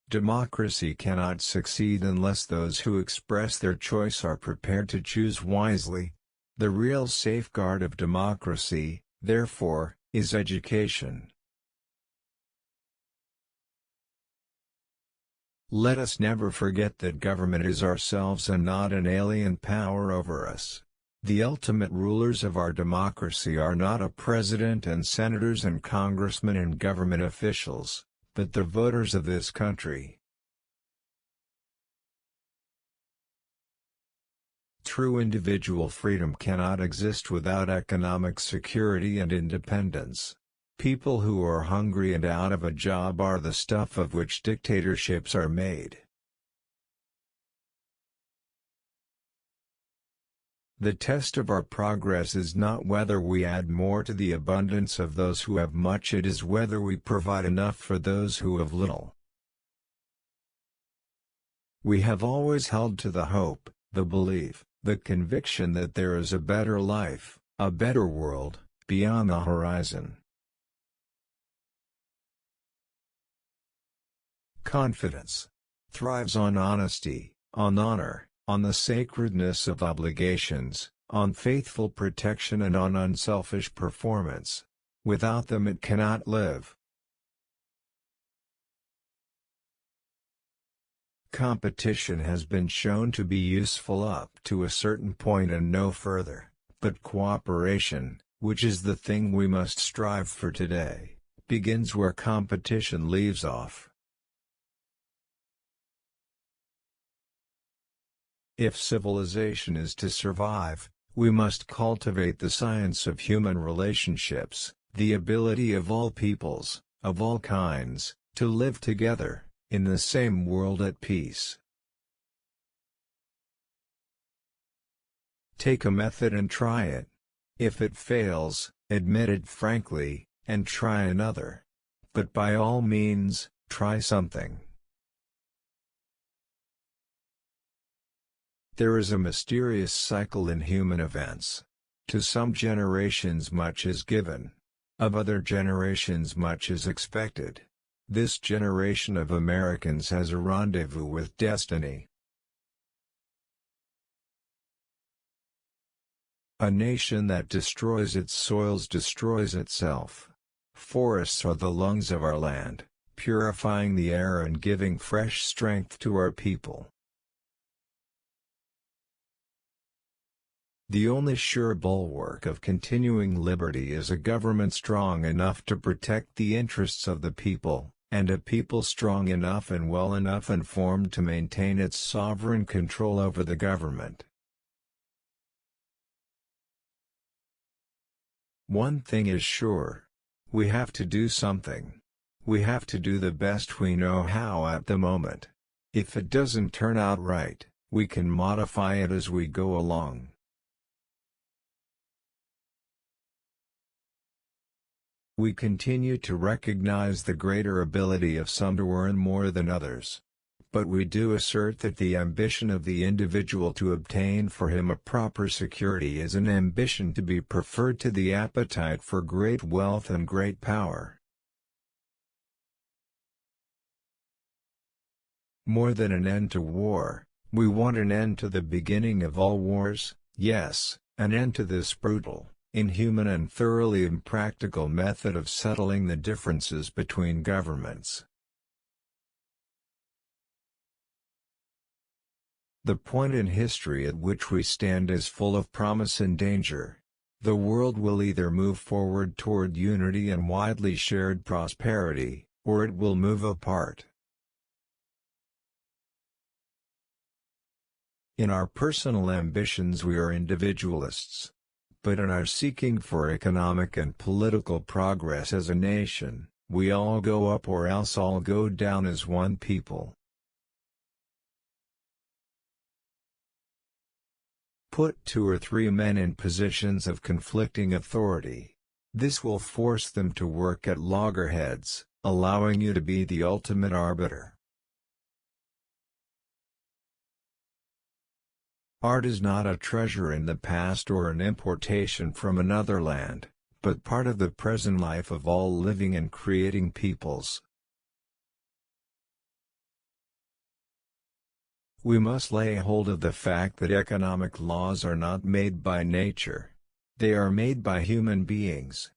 Democracy cannot succeed unless those who express their choice are prepared to choose wisely. The real safeguard of democracy, therefore, is education. Let us never forget that government is ourselves and not an alien power over us. The ultimate rulers of our democracy are not a president and senators and congressmen and government officials, but the voters of this country. True individual freedom cannot exist without economic security and independence. People who are hungry and out of a job are the stuff of which dictatorships are made. The test of our progress is not whether we add more to the abundance of those who have much, it is whether we provide enough for those who have little. We have always held to the hope, the belief, the conviction that there is a better life, a better world, beyond the horizon. Confidence thrives on honesty, on honor, on the sacredness of obligations, on faithful protection and on unselfish performance. Without them it cannot live. Competition has been shown to be useful up to a certain point and no further, but cooperation, which is the thing we must strive for today, begins where competition leaves off. If civilization is to survive, we must cultivate the science of human relationships, the ability of all peoples, of all kinds, to live together, in the same world at peace. Take a method and try it. If it fails, admit it frankly, and try another. But by all means, try something. There is a mysterious cycle in human events. To some generations much is given. Of other generations much is expected. This generation of Americans has a rendezvous with destiny. A nation that destroys its soils destroys itself. Forests are the lungs of our land, purifying the air and giving fresh strength to our people. The only sure bulwark of continuing liberty is a government strong enough to protect the interests of the people, and a people strong enough and well enough informed to maintain its sovereign control over the government. One thing is sure. We have to do something. We have to do the best we know how at the moment. If it doesn't turn out right, we can modify it as we go along. We continue to recognize the greater ability of some to earn more than others. But we do assert that the ambition of the individual to obtain for him a proper security is an ambition to be preferred to the appetite for great wealth and great power. More than an end to war, we want an end to the beginning of all wars, yes, an end to this brutal, inhuman and thoroughly impractical method of settling the differences between governments. The point in history at which we stand is full of promise and danger. The world will either move forward toward unity and widely shared prosperity, or it will move apart. In our personal ambitions we are individualists. But in our seeking for economic and political progress as a nation, we all go up or else all go down as one people. Put 2 or 3 men in positions of conflicting authority. This will force them to work at loggerheads, allowing you to be the ultimate arbiter. Art is not a treasure in the past or an importation from another land, but part of the present life of all living and creating peoples. We must lay hold of the fact that economic laws are not made by nature. They are made by human beings.